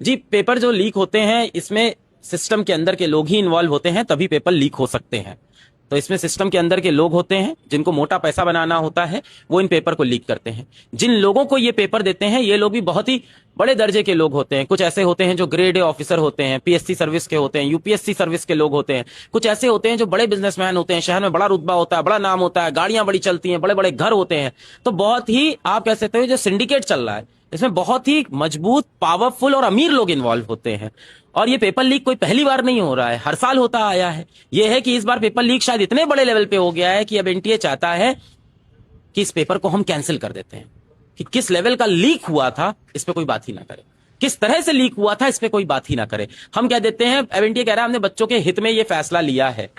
जी, paper जो leak होते हैं इसमें सिस्टम के अंदर के लोग ही इन्वॉल्व होते हैं, तभी पेपर लीक हो सकते हैं। तो इसमें सिस्टम के अंदर के लोग होते हैं जिनको मोटा पैसा बनाना होता है, वो इन पेपर को लीक करते हैं। जिन लोगों को ये पेपर देते हैं ये लोग भी बहुत ही बड़े दर्जे के लोग होते हैं। कुछ ऐसे होते हैं जो ग्रेड ए ऑफिसर होते हैं, पीएससी सर्विस के होते हैं, यूपीएससी सर्विस के लोग होते हैं। कुछ ऐसे होते हैं जो बड़े बिजनेसमैन होते हैं, शहर में बड़ा रुतबा होता है, बड़ा नाम होता है, गाड़ियां बड़ी चलती हैं, बड़े बड़े घर होते हैं। तो बहुत ही आप कह सकते हो जो सिंडिकेट चल रहा है इसमें बहुत ही मजबूत, पावरफुल और अमीर लोग इन्वॉल्व होते हैं। और ये पेपर लीक कोई पहली बार नहीं हो रहा है, हर साल होता आया है। ये है कि इस बार पेपर लीक शायद इतने बड़े लेवल पे हो गया है कि अब एनटीए चाहता है कि इस पेपर को हम कैंसिल कर देते हैं। कि किस लेवल का लीक हुआ था इस पे कोई बात ही ना करे, किस तरह से लीक हुआ था इस पे कोई बात ही ना करे। हम कह देते हैं, अब एनटीए कह रहा है हमने बच्चों के हित में ये फैसला लिया है।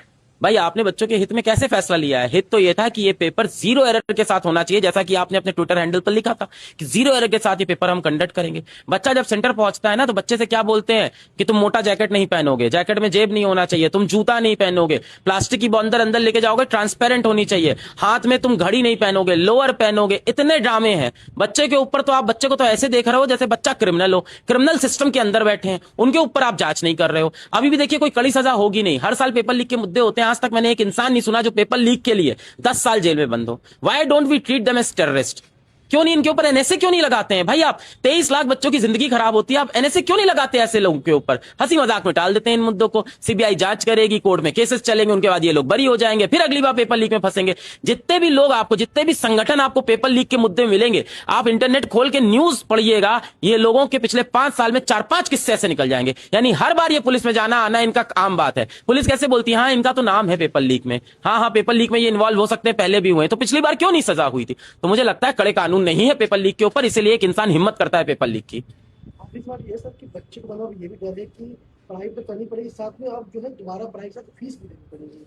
भाई आपने बच्चों के हित में कैसे फैसला लिया है? हित तो ये था कि ये पेपर जीरो एरर के साथ होना चाहिए, जैसा कि आपने अपने ट्विटर हैंडल पर लिखा था कि जीरो एरर के साथ ये पेपर हम कंडक्ट करेंगे। बच्चा जब सेंटर पहुंचता है ना तो बच्चे से क्या बोलते हैं कि तुम मोटा जैकेट नहीं पहनोगे, जैकेट में जेब नहीं होना चाहिए, तुम जूता नहीं पहनोगे, प्लास्टिक की बॉन्डर अंदर लेके जाओगे, ट्रांसपेरेंट होनी चाहिए, हाथ में तुम घड़ी नहीं पहनोगे, लोअर पहनोगे। इतने ड्रामे हैं बच्चे के ऊपर। तो आप बच्चे को तो ऐसे देख रहे हो जैसे बच्चा क्रिमिनल हो, क्रिमिनल सिस्टम के अंदर बैठे हैं, उनके ऊपर आप जांच नहीं कर रहे हो। अभी भी देखिए कोई कड़ी सजा होगी नहीं। हर साल पेपर लीक के मुद्दे होते हैं, आज तक मैंने एक इंसान नहीं सुना जो पेपर लीक के लिए 10 साल जेल में बंद हो। Why don't we treat them as terrorist? क्यों नहीं इनके ऊपर एनएसए क्यों नहीं लगाते हैं? भाई आप 23 लाख बच्चों की जिंदगी खराब होती है, आप एनएसए क्यों नहीं लगाते ऐसे लोगों के ऊपर? हंसी मजाक में टाल देते हैं इन मुद्दों को। सीबीआई जांच करेगी, कोर्ट में केसेस चलेंगे, उनके बाद ये लोग बरी हो जाएंगे, फिर अगली बार पेपर लीक में फंसेंगे। जितने भी लोग आपको, जितने भी संगठन आपको पेपर लीक के मुद्दे में मिलेंगे, आप इंटरनेट खोल के न्यूज पढ़िएगा, ये लोगों के पिछले 5 साल में 4-5 किस्से ऐसे निकल जाएंगे। यानी हर बार ये पुलिस में जाना आना इनका आम बात है। पुलिस कैसे बोलती है, हाँ इनका तो नाम है पेपर लीक में, हाँ पेपर लीक में ये इन्वॉल्व हो सकते हैं, पहले भी हुए, तो पिछली बार क्यों नहीं सजा हुई थी? तो मुझे लगता है कड़े कानून नहीं है पेपर लीक के ऊपर, इसलिए एक इंसान हिम्मत करता है पेपर लीक की। इस बार ये सर कि बच्चे को मतलब ये भी डर है कि पढ़ाई तो करनी पड़ेगी, साथ में अब जो है दोबारा पढ़ाई के साथ फीस भी देनी पड़ेगी।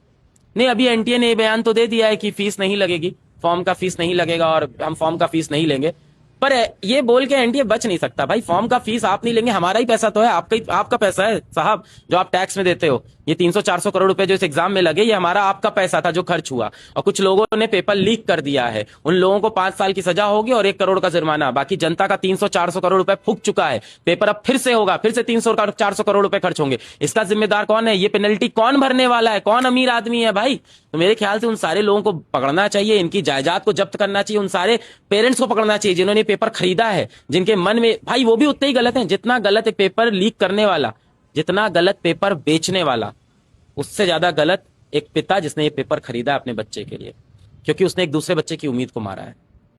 नहीं, अभी एनटीए ने बयान तो दे दिया है कि फीस नहीं लगेगी, फॉर्म का फीस नहीं लगेगा और हम फॉर्म का फीस नहीं लेंगे। पर ये बोल के एनटीए बच नहीं सकता। भाई फॉर्म का फीस आप नहीं लेंगे, हमारा ही पैसा तो है, आपका पैसा है साहब, जो आप टैक्स में देते हो। ये 300-400 करोड़ रुपए जो इस एग्जाम में लगे, ये हमारा आपका पैसा था जो खर्च हुआ। और कुछ लोगों ने पेपर लीक कर दिया है, उन लोगों को 5 साल की सजा होगी और 1 करोड़ का जुर्माना। बाकी जनता का 300-400 करोड़ रुपए फूक चुका है। पेपर अब फिर से होगा, फिर से 300-400 करोड़ रुपए खर्च होंगे। इसका जिम्मेदार कौन है? ये पेनल्टी कौन भरने वाला है? कौन अमीर आदमी है भाई? तो मेरे ख्याल से उन सारे लोगों को पकड़ना चाहिए, इनकी जायदाद को जब्त करना चाहिए, उन सारे पेरेंट्स को पकड़ना चाहिए जिन्होंने पेपर खरीदा है, जिनके मन में, भाई वो भी उतने ही गलत है जितना गलत है पेपर लीक करने वाला, जितना गलत पेपर बेचने वाला, उससे ज्यादा गलत एक पिता जिसने ये पेपर खरीदा अपने बच्चे के लिए, क्योंकि उसने एक दूसरे बच्चे की उम्मीद को मारा है।